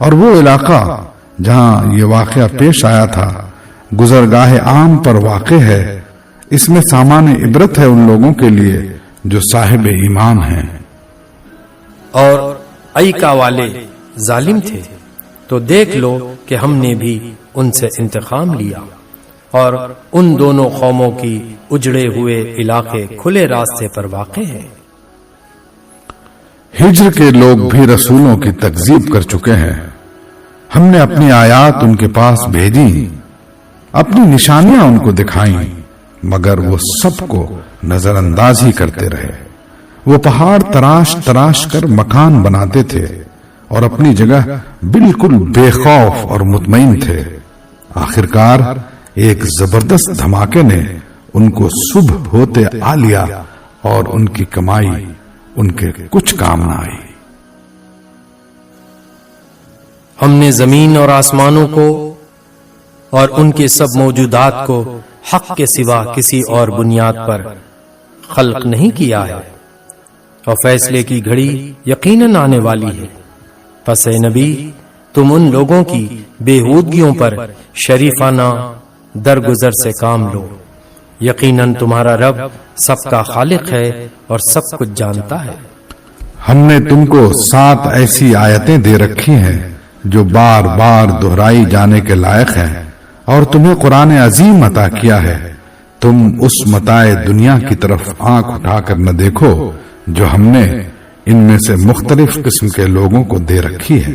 اور وہ علاقہ جہاں یہ واقعہ پیش آیا تھا گزرگاہ عام پر واقع ہے، اس میں سامان عبرت ہے ان لوگوں کے لیے جو صاحب ایمان ہیں۔ اور ایکا والے ظالم تھے تو دیکھ لو کہ ہم نے بھی ان سے انتقام لیا، اور ان دونوں قوموں کی اجڑے ہوئے علاقے کھلے راستے پر واقع ہیں۔ ہجر کے لوگ بھی رسولوں کی تکذیب کر چکے ہیں، ہم نے اپنی آیات ان کے پاس بھیجی، اپنی نشانیاں ان کو دکھائیں، مگر وہ سب کو نظر انداز ہی کرتے رہے۔ وہ پہاڑ تراش تراش کر مکان بناتے تھے اور اپنی جگہ بالکل بے خوف اور مطمئن تھے۔ آخرکار ایک زبردست دھماکے نے ان کو صبح ہوتے آ لیا اور ان کی کمائی ان کے کچھ کام نہ آئی۔ ہم نے زمین اور آسمانوں کو اور ان کے سب موجودات کو حق کے سوا کسی اور بنیاد پر خلق نہیں کیا ہے، اور فیصلے کی گھڑی یقیناً آنے والی ہے۔ پس اے نبی، تم ان لوگوں کی بےہودگیوں پر شریفانہ درگزر سے کام لو، یقیناً تمہارا رب سب کا خالق ہے اور سب کچھ جانتا ہے۔ ہم نے تم کو 7 ایسی آیتیں دے رکھی ہیں جو بار بار دہرائی جانے کے لائق ہیں، اور تمہیں قرآن عظیم عطا کیا ہے۔ تم اس متاع دنیا کی طرف آنکھ اٹھا کر نہ دیکھو جو ہم نے ان میں سے مختلف قسم کے لوگوں کو دے رکھی ہے،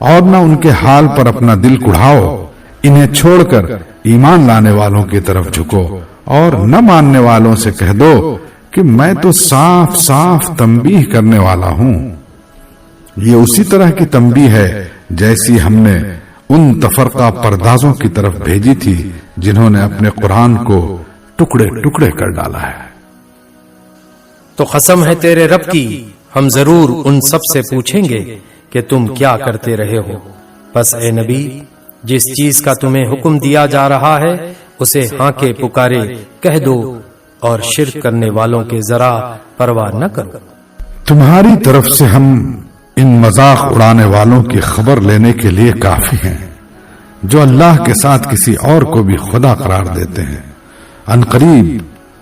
اور نہ ان کے حال پر اپنا دل کڑھاؤ، انہیں چھوڑ کر ایمان لانے والوں کی طرف جھکو، اور نہ ماننے والوں سے کہہ دو کہ میں تو صاف صاف تنبیہ کرنے والا ہوں۔ یہ اسی طرح کی تنبیہ ہے جیسی ہم نے ان تفرقہ پردازوں کی طرف بھیجی تھی جنہوں نے اپنے قرآن کو ٹکڑے ٹکڑے کر ڈالا ہے۔ تو قسم ہے تیرے رب کی، ہم ضرور ان سب سے پوچھیں گے کہ تم کیا کرتے رہے ہو۔ پس اے نبی، جس چیز کا تمہیں حکم دیا جا رہا ہے اسے ہاں کے پکارے کہہ دو، اور شرک کرنے والوں کے ذرا پرواہ نہ کرو۔ تمہاری طرف سے ہم ان مذاق اڑانے والوں کی خبر لینے کے لیے کافی ہیں جو اللہ کے ساتھ کسی اور کو بھی خدا قرار دیتے ہیں، ان قریب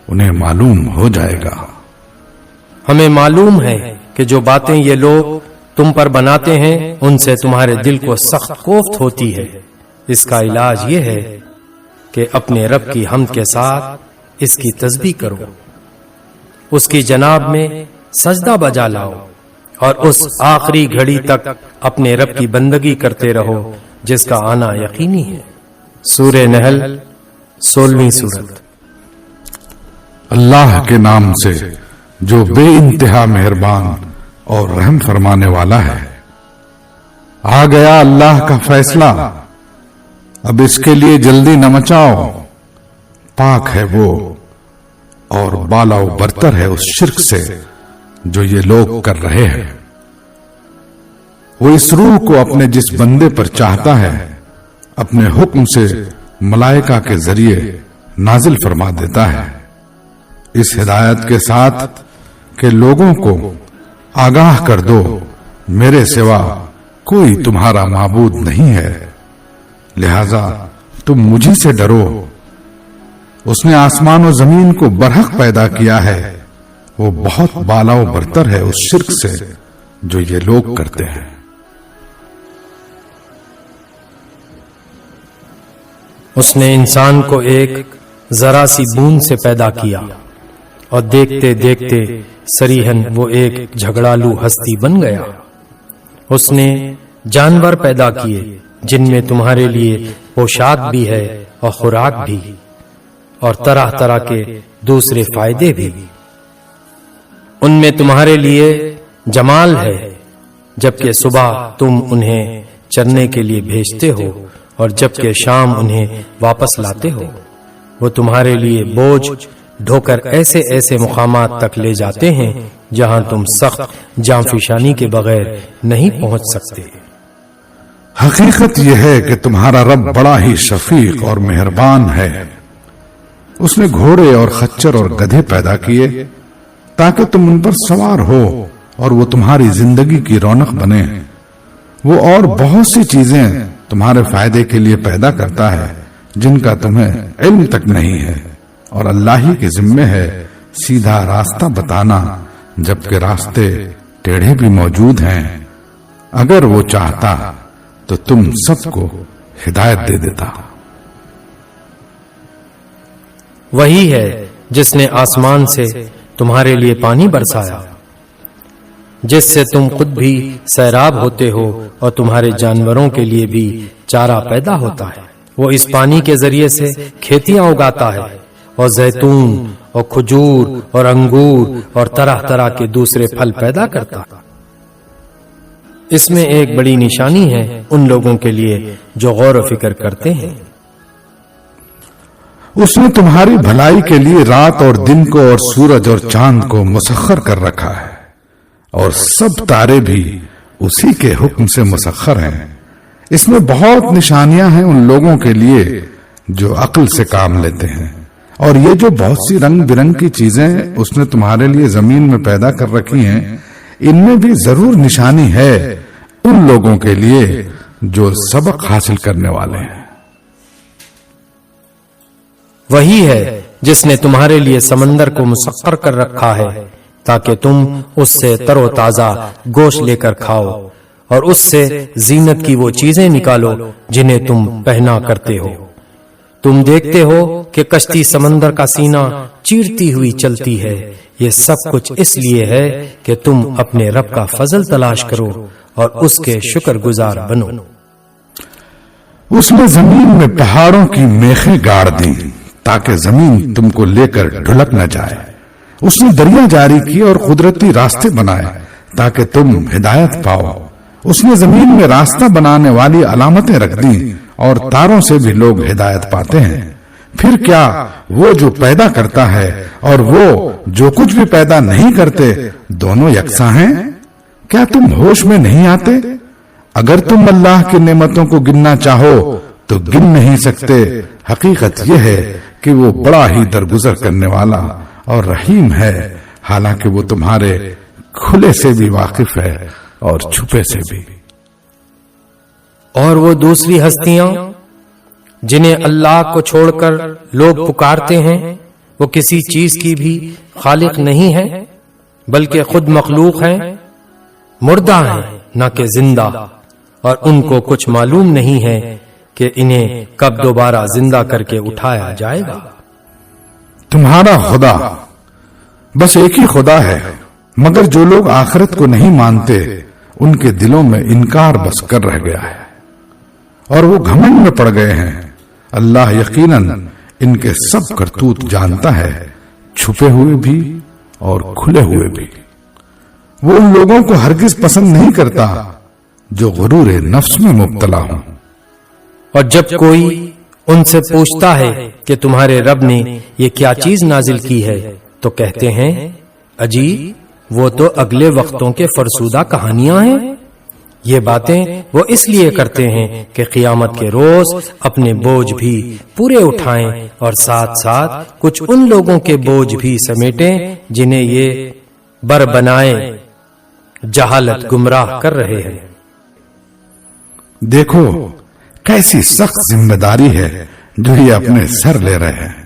انہیں معلوم ہو جائے گا۔ ہمیں معلوم ہے کہ جو باتیں یہ لوگ تم پر بناتے ہیں ان سے تمہارے دل کو سخت کوفت ہوتی ہے۔ اس کا علاج یہ ہے کہ اپنے رب کی حمد کے ساتھ اس کی تسبیح کرو، اس کی جناب میں سجدہ بجا لاؤ، اور اس آخری گھڑی تک اپنے رب کی بندگی کرتے رہو جس کا آنا یقینی ہے۔ سورہ نحل 16ویں سورت۔ اللہ کے نام سے جو بے انتہا مہربان اور رحم فرمانے والا ہے۔ آ گیا اللہ کا فیصلہ، اب اس کے لیے جلدی نہ مچاؤ۔ پاک ہے وہ اور بالا و برتر ہے اس شرک سے جو یہ لوگ کر رہے ہیں۔ وہ اس روح کو اپنے جس بندے پر چاہتا ہے اپنے حکم سے ملائکہ کے ذریعے نازل فرما دیتا ہے، اس ہدایت کے ساتھ کہ لوگوں کو آگاہ کر دو میرے سوا کوئی تمہارا معبود نہیں ہے، لہذا تم مجھے سے ڈرو۔ اس نے آسمان و زمین کو برحق پیدا کیا ہے، وہ بہت بالا و برتر ہے اس شرک سے جو یہ لوگ کرتے ہیں۔ اس نے انسان کو ایک ذرا سی بوند سے پیدا کیا، اور دیکھتے دیکھتے سریحن وہ ایک جھگڑالو ہستی بن گیا۔ اس نے جانور پیدا کیے جن میں تمہارے لیے پوشاک بھی ہے اور خوراک بھی، اور طرح طرح کے دوسرے فائدے بھی۔ ان میں تمہارے لیے جمال ہے جبکہ صبح تم انہیں چرنے کے لیے بھیجتے ہو اور جبکہ شام انہیں واپس لاتے ہو۔ وہ تمہارے لیے بوجھ ڈھو کر ایسے ایسے مقامات تک لے جاتے ہیں جہاں تم سخت جانفشانی کے بغیر نہیں پہنچ سکتے۔ حقیقت یہ ہے کہ تمہارا رب بڑا ہی شفیق اور مہربان ہے۔ اس نے گھوڑے اور خچر اور گدھے پیدا کیے تاکہ تم ان پر سوار ہو اور وہ تمہاری زندگی کی رونق بنے۔ وہ اور بہت سی چیزیں تمہارے فائدے کے لیے پیدا کرتا ہے جن کا تمہیں علم تک نہیں ہے، اور اللہ ہی کے ذمے ہے سیدھا راستہ بتانا، جبکہ راستے ٹیڑھے بھی موجود ہیں۔ اگر وہ چاہتا تو تم سب کو ہدایت دے دیتا۔ وہی ہے جس نے آسمان سے تمہارے لیے پانی برسایا، جس سے تم خود بھی سیراب ہوتے ہو اور تمہارے جانوروں کے لیے بھی چارہ پیدا ہوتا ہے۔ وہ اس پانی کے ذریعے سے کھیتیاں اگاتا ہے اور زیتون اور کھجور اور انگور اور طرح طرح کے دوسرے پھل پیدا کرتا ہے۔ اس میں ایک بڑی نشانی ہے ان لوگوں کے لیے جو غور و فکر کرتے ہیں۔ اس نے تمہاری بھلائی کے لیے رات اور دن کو اور سورج اور چاند کو مسخر کر رکھا ہے، اور سب تارے بھی اسی کے حکم سے مسخر ہیں۔ اس میں بہت نشانیاں ہیں ان لوگوں کے لیے جو عقل سے کام لیتے ہیں، اور یہ جو بہت سی رنگ برنگ کی چیزیں اس نے تمہارے لیے زمین میں پیدا کر رکھی ہیں، ان میں بھی ضرور نشانی ہے ان لوگوں کے لیے جو سبق حاصل کرنے والے ہیں۔ وہی ہے جس نے تمہارے لیے سمندر کو مسخر کر رکھا ہے تاکہ تم اس سے تر و تازہ گوشت لے کر کھاؤ، اور اس سے زینت کی وہ چیزیں نکالو جنہیں تم پہنا کرتے ہو۔ تم دیکھتے ہو کہ کشتی سمندر کا سینہ چیرتی ہوئی چلتی ہے، یہ سب کچھ اس لیے ہے کہ تم اپنے رب کا فضل تلاش کرو اور اس کے شکر گزار بنو۔ اس نے زمین میں پہاڑوں کی میخیں گاڑ دی تاکہ زمین تم کو لے کر ڈھلک نہ جائے۔ اس نے دریا جاری کی اور قدرتی راستے بنائے تاکہ تم ہدایت پاؤ۔ اس نے زمین میں راستہ بنانے والی علامتیں رکھ دی اور تاروں سے بھی لوگ ہدایت پاتے ہیں۔ پھر کیا وہ جو پیدا کرتا ہے اور وہ جو کچھ بھی پیدا نہیں کرتے دونوں یکساں ہیں؟ کیا تم ہوش میں نہیں آتے؟ اگر تم اللہ کی نعمتوں کو گننا چاہو تو گن نہیں سکتے۔ حقیقت یہ ہے کہ وہ بڑا ہی درگزر کرنے والا اور رحیم ہے، حالانکہ وہ تمہارے کھلے سے بھی واقف ہے اور چھپے سے بھی۔ اور وہ دوسری ہستیاں جنہیں اللہ کو چھوڑ کر لوگ پکارتے ہیں، وہ کسی چیز کی بھی خالق نہیں ہے بلکہ خود مخلوق ہیں، مردہ ہیں نہ کہ زندہ، اور ان کو کچھ معلوم نہیں ہے کہ انہیں کب دوبارہ زندہ کر کے اٹھایا جائے گا۔ تمہارا خدا بس ایک ہی خدا ہے، مگر جو لوگ آخرت کو نہیں مانتے ان کے دلوں میں انکار بس کر رہ گیا ہے اور وہ گھمنڈ میں پڑ گئے ہیں۔ اللہ یقیناً ان کے سب کرتوت جانتا ہے، چھپے ہوئے بھی اور کھلے ہوئے بھی۔ وہ ان لوگوں کو ہرگز پسند نہیں کرتا جو غرور نفس میں مبتلا ہوں۔ اور جب کوئی ان سے پوچھتا ہے کہ تمہارے رب نے یہ کیا چیز نازل کی ہے تو کہتے ہیں اجی وہ تو اگلے وقتوں کے فرسودہ کہانیاں ہیں۔ یہ باتیں وہ اس لیے کرتے ہیں کہ قیامت کے روز اپنے بوجھ بھی پورے اٹھائیں اور ساتھ ساتھ کچھ ان لوگوں کے بوجھ بھی سمیٹیں جنہیں یہ بر بنائے جہالت گمراہ کر رہے ہیں۔ دیکھو کیسی سخت ذمہ داری ہے جو یہ اپنے سر لے رہے ہیں۔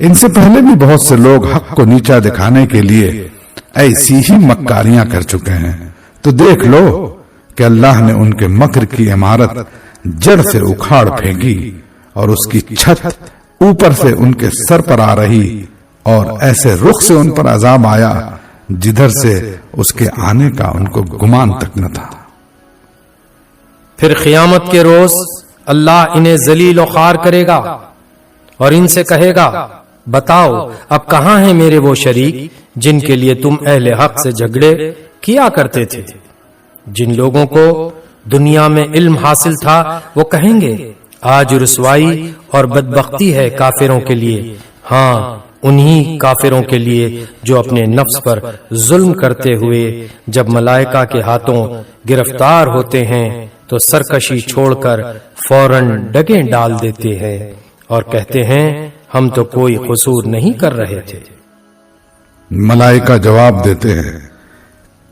ان سے پہلے بھی بہت سے لوگ حق کو نیچا دکھانے کے لیے ایسی ہی مکاریاں کر چکے ہیں، تو دیکھ لو کہ اللہ نے ان کے مکر کی عمارت جڑ سے اکھاڑ پھینکی اور اس کی چھت اوپر سے ان کے سر پر آ رہی، اور ایسے رخ سے ان پر عذاب آیا جدھر سے اس کے آنے کا ان کو گمان تک نہ تھا۔ پھر قیامت کے روز اللہ انہیں ذلیل و خوار کرے گا اور ان سے کہے گا بتاؤ اب کہاں ہیں میرے وہ شریک جن کے لیے تم اہل حق سے جھگڑے کیا کرتے تھے۔ جن لوگوں کو دنیا میں علم حاصل تھا وہ کہیں گے آج رسوائی اور بدبختی ہے کافروں کے لیے، ہاں انہی کافروں کے لیے جو اپنے نفس پر ظلم کرتے ہوئے جب ملائکہ کے ہاتھوں گرفتار ہوتے ہیں تو سرکشی چھوڑ کر فوراً ڈگیں ڈال دیتے ہیں اور کہتے ہیں ہم تو کوئی قصور نہیں کر رہے تھے۔ ملائکہ جواب دیتے ہیں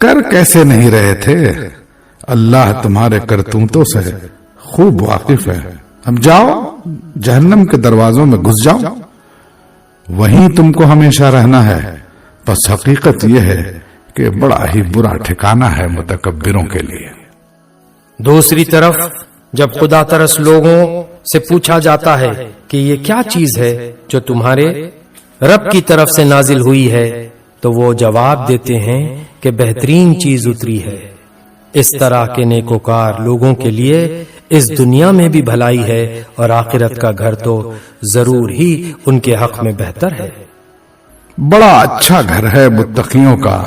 کر کیسے نہیں رہے تھے، اللہ تمہارے کرتوتوں سے خوب واقف ہے. اب جاؤ جہنم کے دروازوں میں گھس جاؤ، وہیں تم کو ہمیشہ رہنا ہے. بس حقیقت یہ ہے کہ بڑا ہی برا ٹھکانہ ہے متکبروں کے لیے. دوسری طرف جب خدا ترس لوگوں سے پوچھا جاتا ہے کہ یہ کیا چیز ہے جو تمہارے رب کی طرف سے نازل ہوئی ہے، تو وہ جواب دیتے ہیں کہ بہترین چیز اتری ہے. اس طرح کے نیکوکار لوگوں کے لیے اس دنیا میں بھی بھلائی ہے اور آخرت کا گھر تو ضرور ہی ان کے حق میں بہتر ہے. بڑا اچھا گھر ہے متقیوں کا،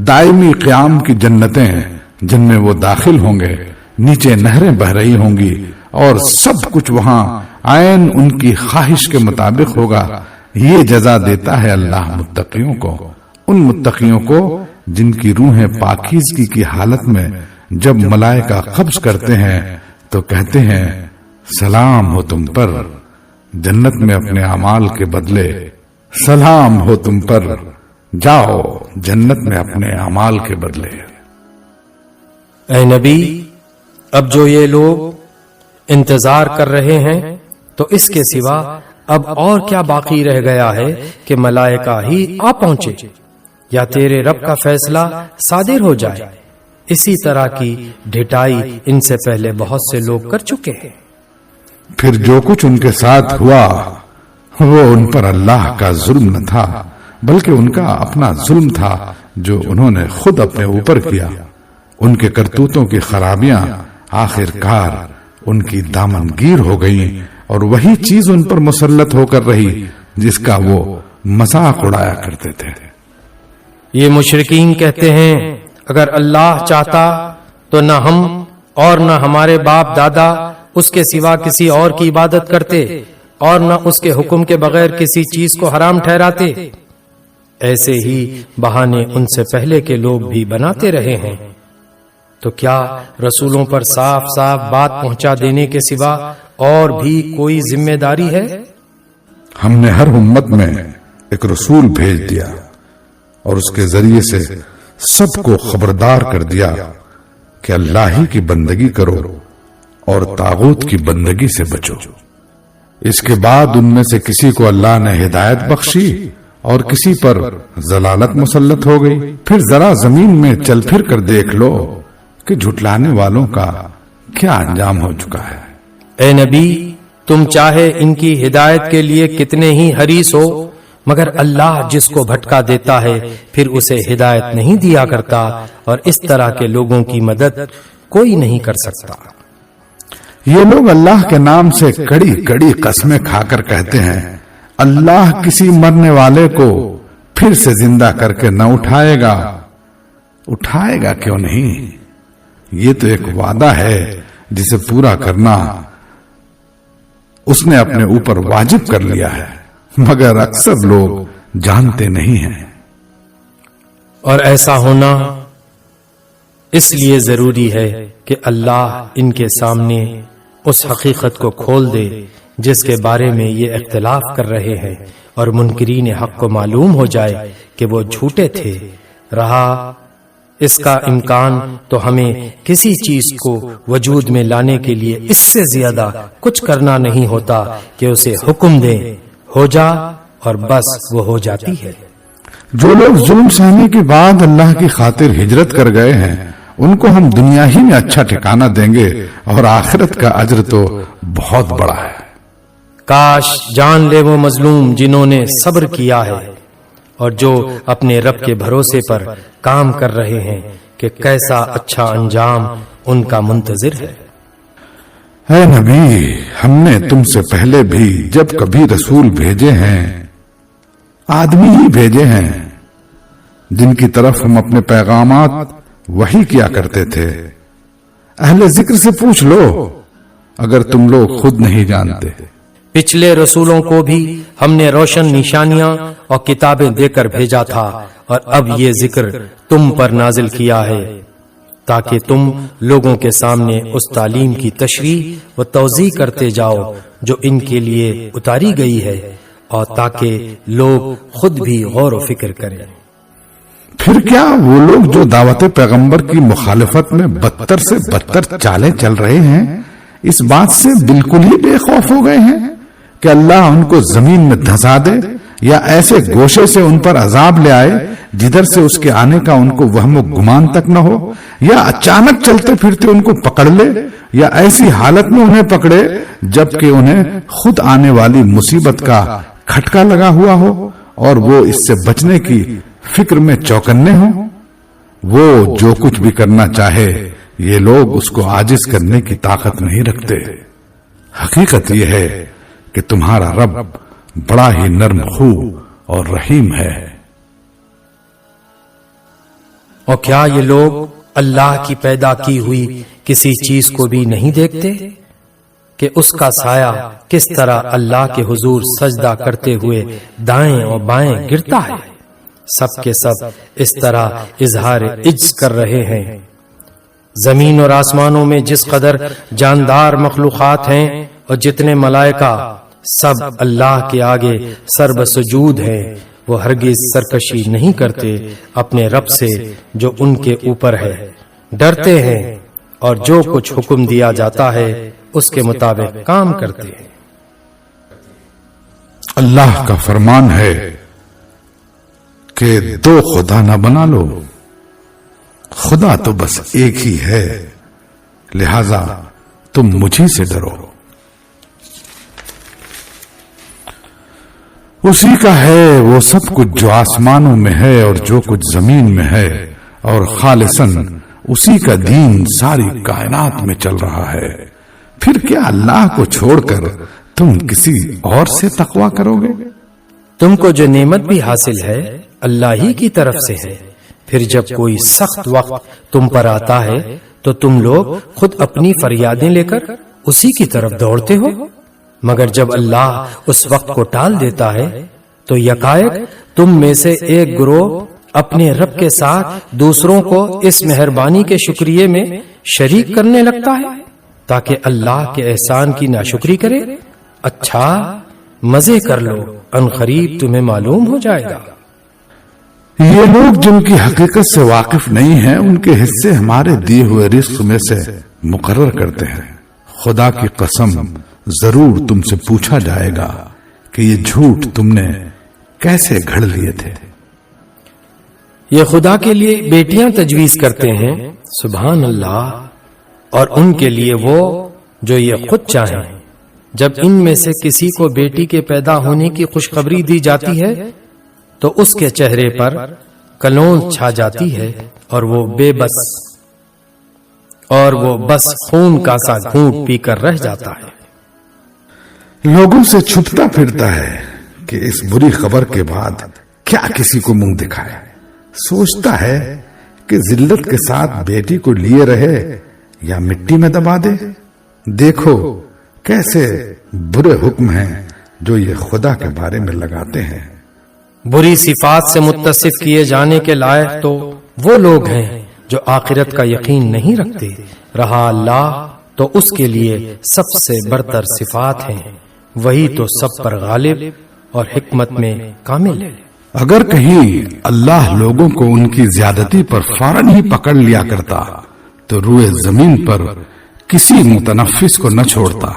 دائمی قیام کی جنتیں جن میں وہ داخل ہوں گے. نیچے نہریں بہ رہی ہوں گی اور سب کچھ وہاں عین ان کی خواہش کے مطابق ہوگا. یہ جزا دیتا ہے اللہ متقیوں کو، ان متقیوں کو جن کی روحیں پاکیزگی کی حالت میں جب ملائکہ قبض کرتے ہیں تو کہتے ہیں سلام ہو تم پر، جنت میں اپنے اعمال کے بدلے سلام ہو تم پر، جاؤ جنت میں اپنے اعمال کے بدلے. اے نبی، اب جو یہ لوگ انتظار کر رہے ہیں تو اس کے سوا اب اور کیا باقی رہ گیا ہے کہ ملائکہ ہی آ پہنچے یا تیرے رب کا فیصلہ صادر ہو جائے. اسی طرح کی ڈھٹائی ان سے پہلے بہت سے لوگ کر چکے ہیں. پھر جو کچھ ان کے ساتھ ہوا وہ ان پر اللہ کا ظلم نہ تھا بلکہ ان کا اپنا ظلم تھا جو انہوں نے خود اپنے اوپر کیا. ان کے کرتوتوں کی خرابیاں آخر کار ان کی دامن گیر ہو گئیں اور وہی چیز ان پر مسلط ہو کر رہی جس کا وہ مذاق اڑایا کرتے تھے. یہ مشرکین کہتے ہیں اگر اللہ چاہتا تو نہ ہم اور نہ ہمارے باپ دادا اس کے سوا کسی اور کی عبادت کرتے اور نہ اس کے حکم کے بغیر کسی چیز کو حرام ٹھہراتے. ایسے ہی بہانے ان سے پہلے کے لوگ بھی بناتے رہے ہیں. تو کیا رسولوں پر صاف صاف بات پہنچا دینے کے سوا اور بھی کوئی ذمہ داری ہے؟ ہم نے ہر امت میں ایک رسول بھیج دیا اور اس کے ذریعے سے سب کو خبردار کر دیا کہ اللہ ہی کی بندگی کرو اور طاغوت کی بندگی سے بچو. اس کے بعد ان میں سے کسی کو اللہ نے ہدایت بخشی اور کسی پر ضلالت مسلط ہو گئی. پھر ذرا زمین میں چل پھر کر دیکھ لو کہ جھٹلانے والوں کا کیا انجام ہو چکا ہے. اے نبی، تم چاہے ان کی ہدایت کے لیے کتنے ہی حریص ہو، مگر اللہ جس کو بھٹکا دیتا ہے پھر اسے ہدایت نہیں دیا کرتا، اور اس طرح کے لوگوں کی مدد کوئی نہیں کر سکتا. یہ لوگ اللہ کے نام سے کڑی کڑی قسمیں کھا کر کہتے ہیں اللہ کسی مرنے والے کو پھر سے زندہ کر کے نہ اٹھائے گا. اٹھائے گا کیوں نہیں؟ یہ تو ایک وعدہ ہے جسے پورا کرنا اس نے اپنے اوپر واجب کر لیا ہے، مگر اکثر لوگ جانتے نہیں ہیں. اور ایسا ہونا اس لیے ضروری ہے کہ اللہ ان کے سامنے اس حقیقت کو کھول دے جس کے بارے میں یہ اختلاف کر رہے ہیں، اور منکرین حق کو معلوم ہو جائے کہ وہ جھوٹے تھے. رہا اس کا امکان تو ہمیں کسی چیز کو وجود میں لانے کے لیے اس سے زیادہ کچھ کرنا نہیں ہوتا کہ اسے حکم دیں ہو جا، اور بس وہ ہو جاتی ہے. جو لوگ ظلم سہنے کے بعد اللہ کی خاطر ہجرت کر گئے ہیں ان کو ہم دنیا ہی میں اچھا ٹھکانہ دیں گے اور آخرت کا اجر تو بہت بڑا ہے. کاش جان لے وہ مظلوم جنہوں نے صبر کیا ہے اور جو اپنے رب کے بھروسے پر کام کر رہے ہیں کہ کیسا اچھا انجام ان کا منتظر ہے. اے نبی، ہم نے تم سے پہلے بھی جب کبھی رسول بھیجے ہیں آدمی ہی بھیجے ہیں جن کی طرف ہم اپنے پیغامات وحی کیا کرتے تھے. اہل ذکر سے پوچھ لو اگر تم لوگ خود نہیں جانتے. پچھلے رسولوں کو بھی ہم نے روشن نشانیاں اور کتابیں دے کر بھیجا تھا، اور اب یہ ذکر تم پر نازل کیا ہے تاکہ تم لوگوں کے سامنے اس تعلیم کی تشریح و توضیح کرتے جاؤ جو ان کے لیے اتاری گئی ہے، اور تاکہ لوگ خود بھی غور و فکر کریں. پھر کیا وہ لوگ جو دعوت پیغمبر کی مخالفت میں بدتر سے بدتر چالیں چل رہے ہیں اس بات سے بالکل ہی بے خوف ہو گئے ہیں کہ اللہ ان کو زمین میں دھسا دے یا ایسے گوشے سے ان پر عذاب لے آئے جدھر سے اس کے آنے کا ان کو وہم و گمان تک نہ ہو، یا اچانک چلتے پھرتے ان کو پکڑ لے، یا ایسی حالت میں انہیں پکڑے جبکہ انہیں خود آنے والی مصیبت کا کھٹکا لگا ہوا ہو اور وہ اس سے بچنے کی فکر میں چوکنے ہوں۔ وہ جو کچھ بھی کرنا چاہے یہ لوگ اس کو عاجز کرنے کی طاقت نہیں رکھتے۔ حقیقت یہ ہے کہ تمہارا رب بڑا ہی نرم خو اور رحیم ہے۔ اور کیا یہ لوگ اللہ کی پیدا کی ہوئی کسی چیز کو بھی نہیں دیکھتے کہ اس کا سایہ کس طرح اللہ کے حضور سجدہ کرتے ہوئے دائیں اور بائیں گرتا ہے؟ سب کے سب اس طرح اظہار عجز کر رہے ہیں۔ زمین اور آسمانوں میں جس قدر جاندار مخلوقات ہیں اور جتنے ملائکہ سب اللہ کے آگے سر بسجود ہیں، وہ ہرگز سرکشی نہیں کرتے اپنے رب سے جو ان کے اوپر ہے، ڈرتے ہیں اور جو کچھ حکم دیا جاتا ہے اس کے مطابق کام کرتے ہیں۔ اللہ کا فرمان ہے کہ دو خدا نہ بنا لو، خدا تو بس ایک ہی ہے، لہذا تم مجھی سے ڈرو۔ اسی کا ہے وہ سب کچھ جو آسمانوں میں ہے اور جو کچھ زمین میں ہے، اور خالصاً اسی کا دین ساری کائنات میں چل رہا ہے۔ پھر کیا اللہ کو چھوڑ کر تم کسی اور سے تقویٰ کرو گے؟ تم کو جو نعمت بھی حاصل ہے اللہ ہی کی طرف سے ہے، پھر جب کوئی سخت وقت تم پر آتا ہے تو تم لوگ خود اپنی فریادیں لے کر اسی کی طرف دوڑتے ہو، مگر جب اللہ اس وقت کو ٹال دیتا ہے تو یکایک تم میں سے ایک گروہ اپنے رب کے ساتھ دوسروں کو اس مہربانی کے شکریہ میں شریک کرنے لگتا ہے تاکہ اللہ کے احسان کی ناشکری کرے۔ اچھا مزے کر لو، ان قریب تمہیں معلوم ہو جائے گا۔ یہ لوگ جن کی حقیقت سے واقف نہیں ہیں ان کے حصے ہمارے دیے ہوئے رزق میں سے مقرر کرتے ہیں۔ خدا کی قسم ضرور تم سے پوچھا جائے گا کہ یہ جھوٹ تم نے کیسے گھڑ لیے تھے۔ یہ خدا کے لیے بیٹیاں تجویز کرتے ہیں، سبحان اللہ، اور ان کے لیے وہ جو یہ خود چاہیں۔ جب ان میں سے کسی کو بیٹی کے پیدا ہونے کی خوشخبری دی جاتی ہے تو اس کے چہرے پر کلون چھا جاتی ہے اور وہ بس خون کا سا گھونٹ پی کر رہ جاتا ہے۔ لوگوں سے چھپتا پھرتا ہے کہ اس بری خبر کے بعد کیا کسی کو منہ دکھائے۔ سوچتا ہے کہ ذلت کے ساتھ بیٹی کو لیے رہے یا مٹی میں دبا دے۔ دیکھو کیسے برے حکم ہیں جو یہ خدا کے بارے میں لگاتے ہیں۔ بری صفات سے متصف کیے جانے کے لائق تو وہ لوگ ہیں جو آخرت کا یقین نہیں رکھتے، رہا اللہ تو اس کے لیے سب سے برتر صفات ہیں، وہی تو سب پر غالب اور حکمت میں کامل ہے۔ اگر کہیں اللہ لوگوں کو ان کی زیادتی پر فوراً ہی پکڑ لیا کرتا تو روئے زمین پر کسی متنفس کو نہ چھوڑتا،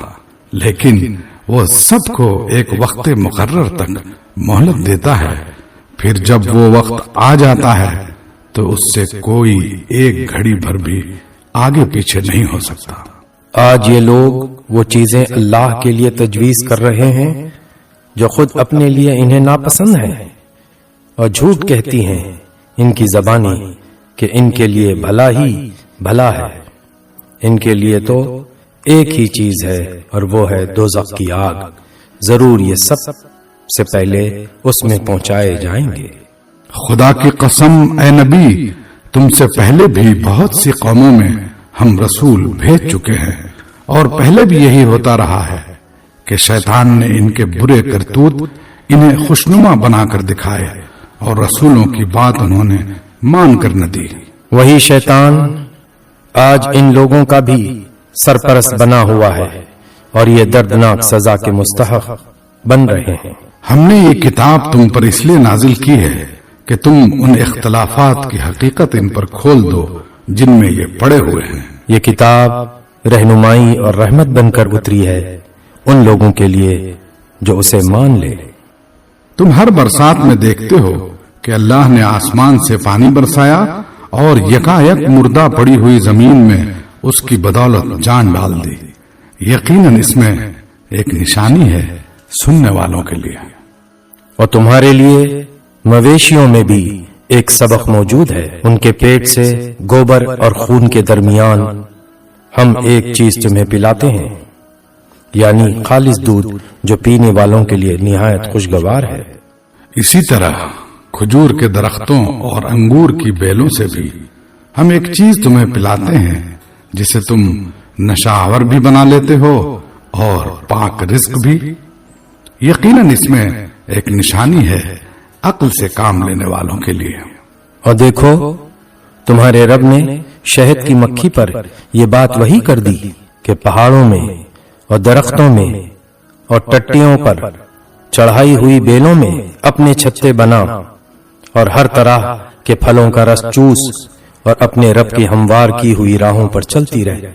لیکن وہ سب کو ایک وقت مقرر تک مہلت دیتا ہے، پھر جب وہ وقت آ جاتا ہے تو اس سے کوئی ایک گھڑی بھر بھی آگے پیچھے نہیں ہو سکتا۔ آج یہ لوگ وہ چیزیں اللہ کے لیے تجویز کر رہے ہیں جو خود اپنے لیے انہیں ناپسند ہیں، اور جھوٹ کہتی ہیں ان کی زبانیں کہ ان کے لیے بھلا ہی بھلا ہے۔ ان کے لیے تو ایک ہی چیز ہے اور وہ ہے دوزخ کی آگ، ضرور یہ سب سے پہلے اس میں پہنچائے جائیں گے۔ خدا کی قسم اے نبی، تم سے پہلے بھی بہت سی قوموں میں ہم رسول بھیج چکے ہیں، اور پہلے بھی یہی ہوتا رہا ہے کہ شیطان نے ان کے برے کرتوت انہیں خوشنما بنا کر دکھائے اور رسولوں کی بات انہوں نے مان کر نہ دی۔ وہی شیطان آج ان لوگوں کا بھی سرپرست بنا ہوا ہے اور یہ دردناک سزا کے مستحق بن رہے ہیں۔ ہم نے یہ کتاب تم پر اس لیے نازل کی ہے کہ تم ان اختلافات کی حقیقت ان پر کھول دو جن میں یہ پڑے ہوئے ہیں۔ یہ کتاب رہنمائی اور رحمت بن کر اتری ہے ان لوگوں کے لیے جو اسے مان لے۔ تم ہر برسات میں دیکھتے ہو کہ اللہ نے آسمان سے پانی برسایا اور یکایک مردہ پڑی ہوئی زمین میں اس کی بدولت جان ڈال دی۔ یقیناً اس میں ایک نشانی ہے سننے والوں کے لیے۔ اور تمہارے لیے مویشیوں میں بھی ایک سبق موجود ہے، ان کے پیٹ سے گوبر اور خون کے درمیان ہم ایک چیز تمہیں پلاتے ہیں، یعنی خالص دودھ جو پینے والوں کے لیے نہایت خوشگوار ہے۔ اسی طرح کھجور کے درختوں اور انگور کی بیلوں سے بھی ہم ایک چیز تمہیں پلاتے ہیں جسے تم نشاور بھی بنا لیتے ہو اور پاک رزق بھی۔ یقیناً اس میں ایک نشانی ہے عقل سے کام لینے والوں کے لیے۔ اور دیکھو تمہارے رب نے شہد کی مکھی پر یہ بات وہی کر دی کہ پہاڑوں میں اور درختوں میں اور ٹٹیوں پر چڑھائی ہوئی بیلوں میں اپنے چھتے بنا اور ہر طرح کے پھلوں کا رس چوس اور اپنے رب کی ہموار کی ہوئی راہوں پر چلتی رہے۔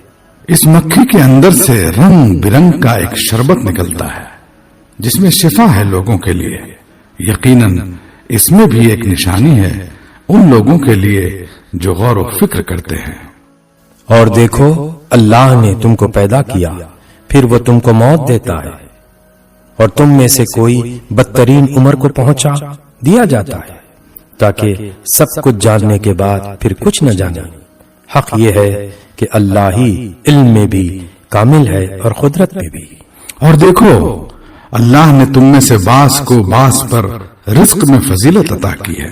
اس مکھی کے اندر سے رنگ برنگ کا ایک شربت نکلتا ہے جس میں شفا ہے لوگوں کے لیے۔ یقیناً اس میں بھی ایک نشانی ہے ان لوگوں کے لیے جو غور و فکر کرتے ہیں۔ اور دیکھو اللہ نے تم کو پیدا کیا، پھر وہ تم کو موت دیتا ہے، اور تم میں سے کوئی بدترین عمر کو پہنچا دیا جاتا ہے تاکہ سب کچھ جاننے کے بعد پھر کچھ نہ جانے۔ حق یہ ہے کہ اللہ ہی علم میں بھی کامل ہے اور قدرت میں بھی۔ اور دیکھو اللہ نے تم میں سے بعض کو بعض پر رزق میں فضیلت عطا کی ہے،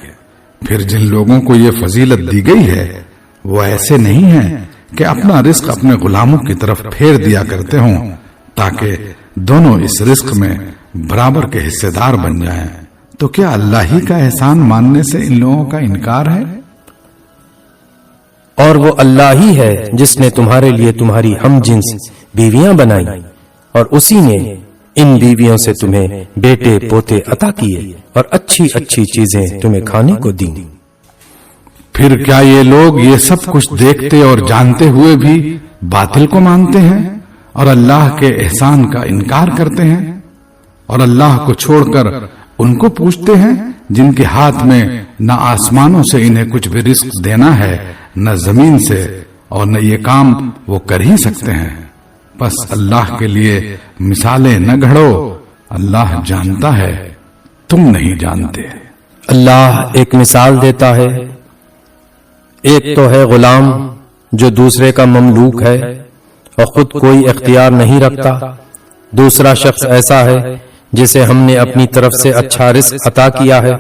پھر جن لوگوں کو یہ فضیلت دی گئی ہے وہ ایسے نہیں ہیں کہ اپنا رزق اپنے غلاموں کی طرف پھیر دیا کرتے ہوں تاکہ دونوں اس رزق میں برابر کے حصے دار بن جائیں۔ تو کیا اللہ ہی کا احسان ماننے سے ان لوگوں کا انکار ہے؟ اور وہ اللہ ہی ہے جس نے تمہارے لیے تمہاری ہم جنس بیویاں بنائی، اور اسی نے ان بیویوں سے تمہیں بیٹے پوتے عطا کیے اور اچھی اچھی چیزیں تمہیں کھانے کو دیں۔ پھر کیا یہ لوگ یہ سب کچھ دیکھتے اور جانتے ہوئے بھی باطل کو مانتے ہیں اور اللہ کے احسان کا انکار کرتے ہیں، اور اللہ کو چھوڑ کر ان کو پوچھتے ہیں جن کے ہاتھ میں نہ آسمانوں سے انہیں کچھ بھی رزق دینا ہے نہ زمین سے، اور نہ یہ کام وہ کر ہی سکتے ہیں۔ بس اللہ کے لیے مثالیں نہ گھڑو، اللہ جانتا ہے تم نہیں جانتے۔ اللہ ایک مثال دیتا ہے، ایک تو ہے غلام جو دوسرے کا مملوک ہے اور خود کوئی اختیار نہیں رکھتا، دوسرا شخص ایسا ہے جسے ہم نے اپنی طرف سے اچھا رزق عطا کیا ہے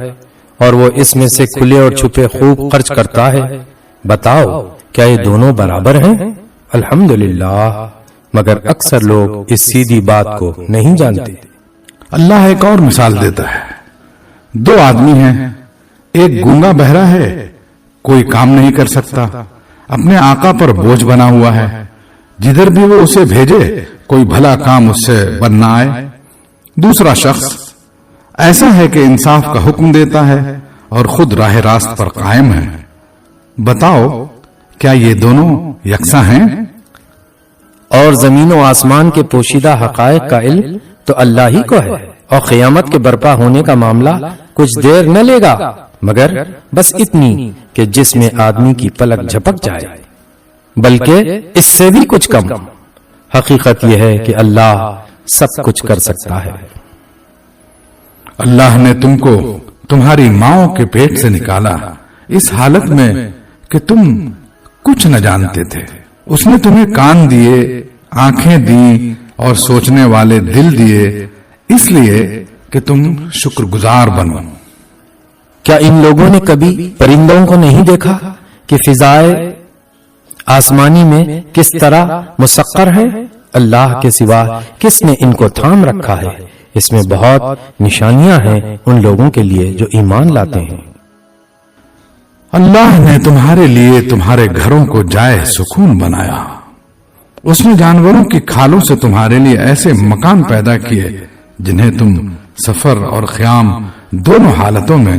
اور وہ اس میں سے کھلے اور چھپے خوب خرچ کرتا ہے۔ بتاؤ کیا یہ دونوں برابر ہیں؟ الحمدللہ، مگر اکثر لوگ اس سیدھی بات کو نہیں جانتے۔ اللہ ایک اور مثال دیتا ہے، دو آدمی ہیں، ایک گونگا بہرا ہے، کوئی کام نہیں کر سکتا، اپنے آقا پر بوجھ بنا ہوا ہے، جدھر بھی وہ اسے بھیجے کوئی بھلا کام اس سے بن نہ آئے۔ دوسرا شخص ایسا ہے کہ انصاف کا حکم دیتا ہے اور خود راہ راست پر قائم ہے۔ بتاؤ کیا یہ دونوں یکساں ہیں؟ اور زمین و آسمان کے پوشیدہ حقائق کا علم تو اللہ ہی کو ہے، اور قیامت کے برپا ہونے کا معاملہ کچھ دیر نہ لے گا مگر بس اتنی کہ جس میں آدمی کی پلک جھپک جائے، بلکہ اس سے بھی کچھ کم۔ حقیقت یہ ہے کہ اللہ سب کچھ کر سکتا ہے۔ اللہ نے تم کو تمہاری ماؤں کے پیٹ سے نکالا اس حالت میں کہ تم کچھ نہ جانتے تھے۔ اس نے تمہیں کان دیے، آنکھیں دی اور سوچنے والے دل دیے، اس لیے کہ تم شکر گزار بنو۔ کیا ان لوگوں نے کبھی پرندوں کو نہیں دیکھا کہ فضائے آسمانی میں کس طرح مسخر ہے؟ اللہ کے سوا کس نے ان کو تھام رکھا ہے؟ اس میں بہت نشانیاں ہیں ان لوگوں کے لیے جو ایمان لاتے ہیں۔ اللہ نے تمہارے لیے تمہارے گھروں کو جائے سکون بنایا، اس نے جانوروں کی کھالوں سے تمہارے لیے ایسے مکان پیدا کیے جنہیں تم سفر اور قیام دونوں حالتوں میں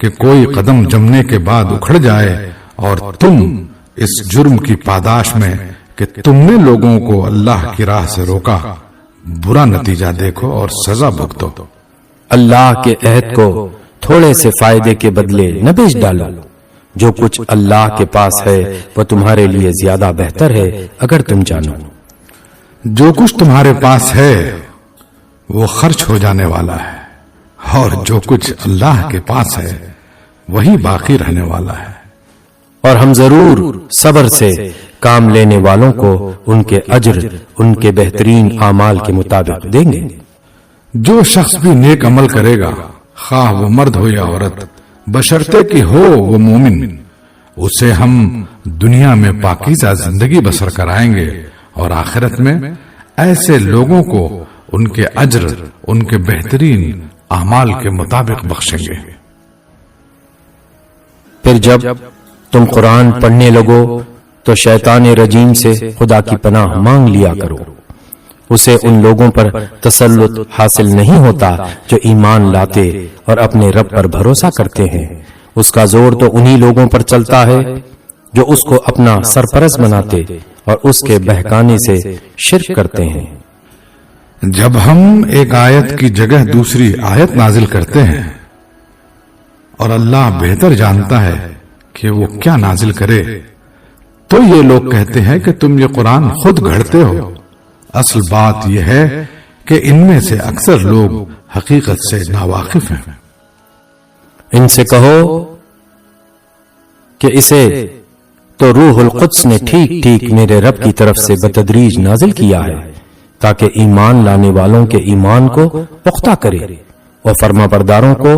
کہ کوئی قدم جمنے کے بعد اکھڑ جائے اور تم اس جرم کی پاداش میں کہ تم نے لوگوں کو اللہ کی راہ سے روکا برا نتیجہ دیکھو اور سزا بھگتو۔ اللہ کے عہد کو تھوڑے سے فائدے کے بدلے نہ بیچ ڈالو، جو کچھ اللہ کے پاس ہے وہ تمہارے لیے زیادہ بہتر ہے اگر تم جانو۔ جو کچھ تمہارے پاس ہے وہ خرچ ہو جانے والا ہے، اور جو کچھ اللہ کے پاس ہے وہی باقی رہنے والا ہے۔ اور ہم ضرور صبر سے کام لینے والوں کو ان کے اجر ان کے بہترین اعمال کے مطابق دیں گے۔ جو شخص بھی نیک عمل کرے گا، خواہ وہ مرد ہو یا عورت، بشرطے کہ ہو وہ مومن، اسے ہم دنیا میں پاکیزہ زندگی بسر کرائیں گے اور آخرت میں ایسے لوگوں کو ان کے اجر ان کے بہترین اعمال کے مطابق بخشیں گے۔ پھر جب تم قرآن پڑھنے لگو تو شیطان رجیم سے خدا کی پناہ مانگ لیا کرو، اسے ان لوگوں پر تسلط حاصل نہیں ہوتا جو ایمان لاتے اور اپنے رب پر بھروسہ کرتے ہیں، اس کا زور تو انہی لوگوں پر چلتا ہے جو اس کو اپنا سرپرست بناتے اور اس کے بہکانے سے شرک کرتے ہیں۔ جب ہم ایک آیت کی جگہ دوسری آیت نازل کرتے ہیں اور اللہ بہتر جانتا ہے کہ وہ کیا نازل کرے، تو یہ لوگ کہتے ہیں کہ تم یہ قرآن خود گھڑتے ہو۔ اصل بات یہ ہے کہ ان میں سے اکثر لوگ حقیقت سے ناواقف ہیں۔ ان سے کہو کہ اسے تو روح القدس نے ٹھیک ٹھیک میرے رب کی طرف سے بتدریج نازل کیا ہے تاکہ ایمان لانے والوں کے ایمان کو پختہ کرے اور فرما برداروں کو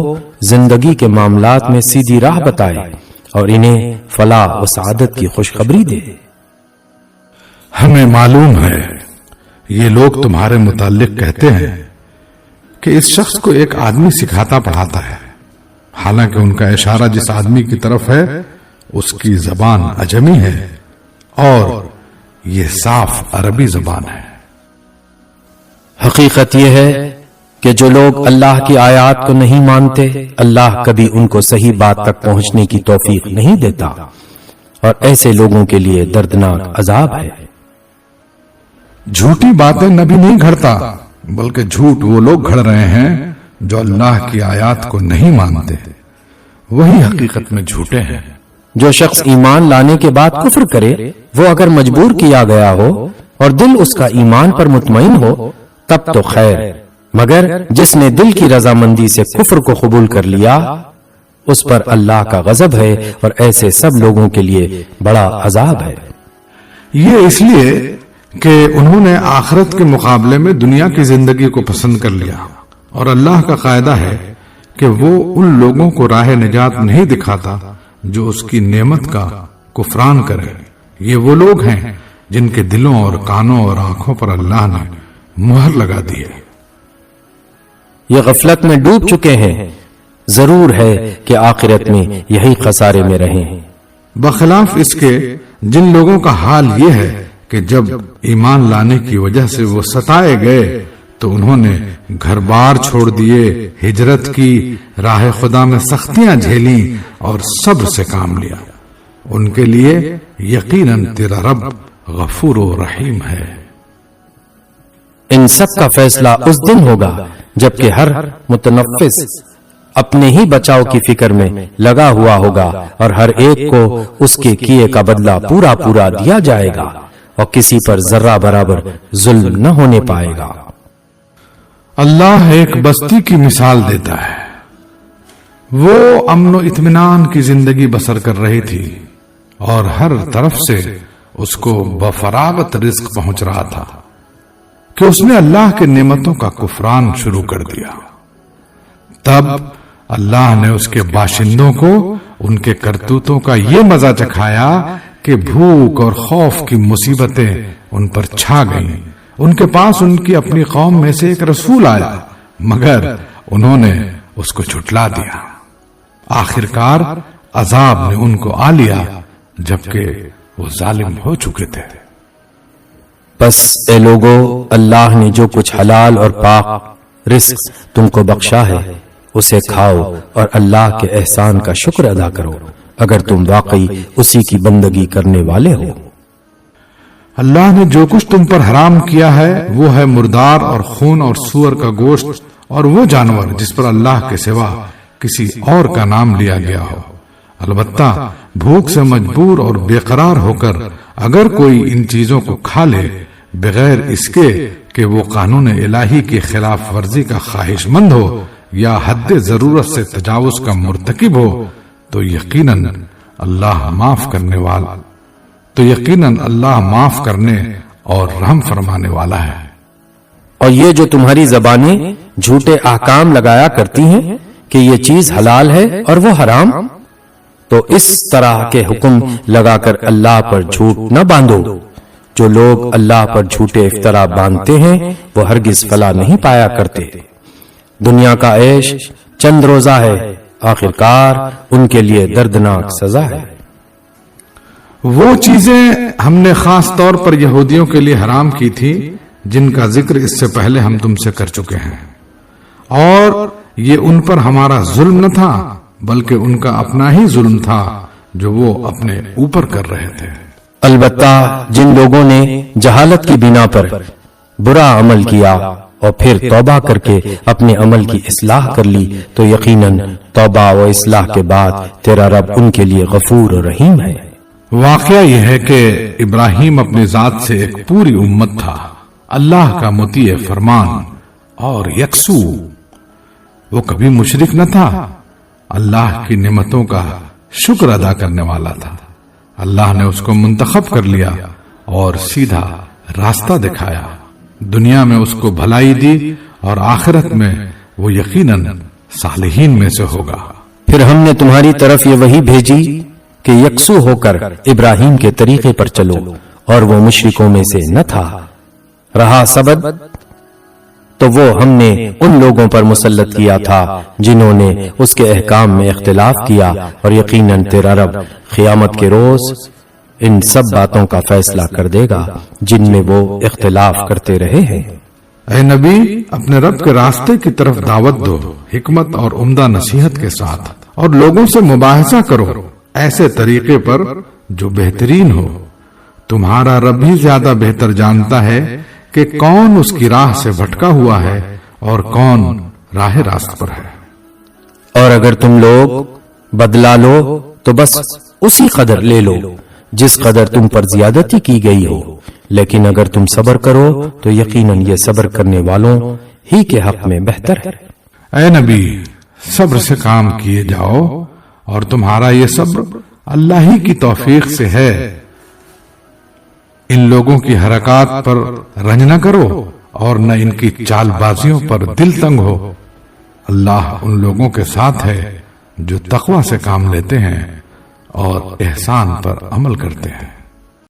زندگی کے معاملات میں سیدھی راہ بتائے اور انہیں فلاح و سعادت کی خوشخبری دے۔ ہمیں معلوم ہے یہ لوگ تمہارے متعلق کہتے ہیں کہ اس شخص کو ایک آدمی سکھاتا پڑھاتا ہے، حالانکہ ان کا اشارہ جس آدمی کی طرف ہے اس کی زبان عجمی ہے اور یہ صاف عربی زبان ہے۔ حقیقت یہ ہے کہ جو لوگ اللہ کی آیات کو نہیں مانتے، اللہ کبھی ان کو صحیح بات تک پہنچنے کی توفیق نہیں دیتا، اور ایسے لوگوں کے لیے دردناک عذاب ہے۔ جھوٹی باتیں نبی نہیں گھڑتا، بلکہ جھوٹ وہ لوگ گھڑ رہے ہیں جو اللہ کی آیات کو نہیں مانتے، وہی حقیقت میں جھوٹے ہیں۔ جو شخص ایمان لانے کے بعد کفر کرے، وہ اگر مجبور کیا گیا ہو اور دل اس کا ایمان پر مطمئن ہو تب تو خیر، مگر جس نے دل کی رضامندی سے کفر کو قبول کر لیا اس پر اللہ کا غضب ہے، اور ایسے سب لوگوں کے لیے بڑا عذاب ہے۔ یہ اس لیے کہ انہوں نے آخرت کے مقابلے میں دنیا کی زندگی کو پسند کر لیا، اور اللہ کا قاعدہ ہے کہ وہ ان لوگوں کو راہ نجات نہیں دکھاتا جو اس کی نعمت کا کفران کرے۔ یہ وہ لوگ ہیں جن کے دلوں اور کانوں اور آنکھوں پر اللہ نے مہر لگا دی ہے۔ یہ غفلت میں ڈوب چکے ہیں، ضرور ہے کہ آخرت میں یہی خسارے میں رہیں۔ بخلاف اس کے جن لوگوں کا حال یہ ہے کہ جب ایمان لانے کی وجہ سے وہ ستائے گئے تو انہوں نے گھر بار چھوڑ دیے، ہجرت کی، راہ خدا میں سختیاں جھیلیں اور صبر سے کام لیا۔ ان کے لیے یقیناً تیرا رب غفور و رحیم ہے۔ ان سب کا فیصلہ اس دن ہوگا جبکہ ہر متنفس اپنے ہی بچاؤ کی فکر میں لگا ہوا ہوگا، اور ہر ایک کو اس کے کیے کا بدلہ پورا پورا دیا جائے گا، اور کسی پر ذرہ برابر ظلم نہ ہونے پائے گا۔ اللہ ایک بستی کی مثال دیتا ہے، وہ امن و اطمینان کی زندگی بسر کر رہی تھی اور ہر طرف سے اس کو بفراغت رزق پہنچ رہا تھا کہ اس نے اللہ کے نعمتوں کا کفران شروع کر دیا۔ تب اللہ نے اس کے باشندوں کو ان کے کرتوتوں کا یہ مزہ چکھایا کہ بھوک اور خوف کی مصیبتیں ان پر چھا گئیں۔ ان کے پاس ان کی اپنی قوم میں سے ایک رسول آیا، مگر انہوں نے اس کو جھٹلا دیا۔ آخرکار عذاب نے ان کو آ لیا جبکہ وہ ظالم ہو چکے تھے۔ بس اے لوگو، اللہ نے جو کچھ حلال اور پاک رزق تم کو بخشا ہے اسے کھاؤ اور اللہ کے احسان کا شکر ادا کرو اگر تم واقعی اسی کی بندگی کرنے والے ہو۔ اللہ نے جو کچھ تم پر حرام کیا ہے وہ ہے مردار اور خون اور سور کا گوشت اور وہ جانور جس پر اللہ کے سوا کسی اور کا نام لیا گیا ہو۔ البتہ بھوک سے مجبور اور بے قرار ہو کر اگر کوئی ان چیزوں کو کھا لے بغیر اس کے کہ وہ قانون الہی کی خلاف ورزی کا خواہش مند ہو یا حد ضرورت سے تجاوز کا مرتکب ہو تو یقیناً اللہ معاف کرنے اور رحم فرمانے والا ہے۔ اور یہ جو تمہاری زبانیں جھوٹے احکام لگایا کرتی ہیں کہ یہ چیز حلال ہے اور وہ حرام، تو اس طرح کے حکم لگا کر اللہ پر جھوٹ نہ باندھو۔ جو لوگ اللہ پر جھوٹے افطرا باندھتے ہیں وہ ہرگز فلاح نہیں پایا کرتے۔ دنیا کا عیش چند روزہ ہے، آخرکار ان کے لیے دردناک سزا ہے۔ وہ چیزیں ہم نے خاص طور پر یہودیوں کے لیے حرام کی تھی جن کا ذکر اس سے پہلے ہم تم سے کر چکے ہیں، اور یہ ان پر ہمارا ظلم نہ تھا بلکہ ان کا اپنا ہی ظلم تھا جو وہ اپنے اوپر کر رہے تھے۔ البتہ جن لوگوں نے جہالت کی بنا پر برا عمل کیا اور پھر توبہ کر کے اپنے عمل کی اصلاح کر لی تو یقیناً توبہ و اصلاح کے بعد تیرا رب ان کے لیے غفور و رحیم ہے۔ واقعہ یہ ہے کہ ابراہیم اپنی ذات سے ایک پوری امت تھا، اللہ کا مطیع فرمان اور یکسو۔ وہ کبھی مشرک نہ تھا، اللہ کی نعمتوں کا شکر ادا کرنے والا تھا۔ اللہ نے اس کو منتخب کر لیا اور سیدھا راستہ دکھایا، دنیا میں اس کو بھلائی دی اور آخرت میں وہ یقیناً صالحین میں سے ہوگا۔ پھر ہم نے تمہاری طرف یہ وحی بھیجی کہ یکسو ہو کر ابراہیم کے طریقے پر چلو، اور وہ مشرکوں میں سے نہ تھا۔ رہا سبب تو وہ ہم نے ان لوگوں پر مسلط کیا تھا جنہوں نے اس کے احکام میں اختلاف کیا، اور یقیناً تیرا رب قیامت کے روز ان سب باتوں کا فیصلہ کر دے گا جن میں وہ اختلاف کرتے رہے ہیں۔ اے نبی، اپنے رب کے راستے کی طرف دعوت دو حکمت اور عمدہ نصیحت کے ساتھ، اور لوگوں سے مباحثہ کرو ایسے طریقے پر جو بہترین ہو۔ تمہارا رب ہی زیادہ بہتر جانتا ہے کہ کون اس کی راہ سے بھٹکا ہوا ہے اور کون راہ راست پر ہے۔ اور اگر تم لوگ بدلا لو تو بس اسی قدر لے لو جس قدر تم پر زیادتی کی گئی ہو، لیکن اگر تم صبر کرو تو یقیناً یہ صبر کرنے والوں ہی کے حق میں بہتر ہے۔ اے نبی، صبر سے کام کیے جاؤ، اور تمہارا یہ صبر اللہ ہی کی توفیق سے ہے۔ ان لوگوں کی حرکات پر رنج نہ کرو اور نہ ان کی چال بازیوں پر دل تنگ ہو۔ اللہ ان لوگوں کے ساتھ ہے جو تقوی سے کام لیتے ہیں اور احسان پر عمل کرتے ہیں۔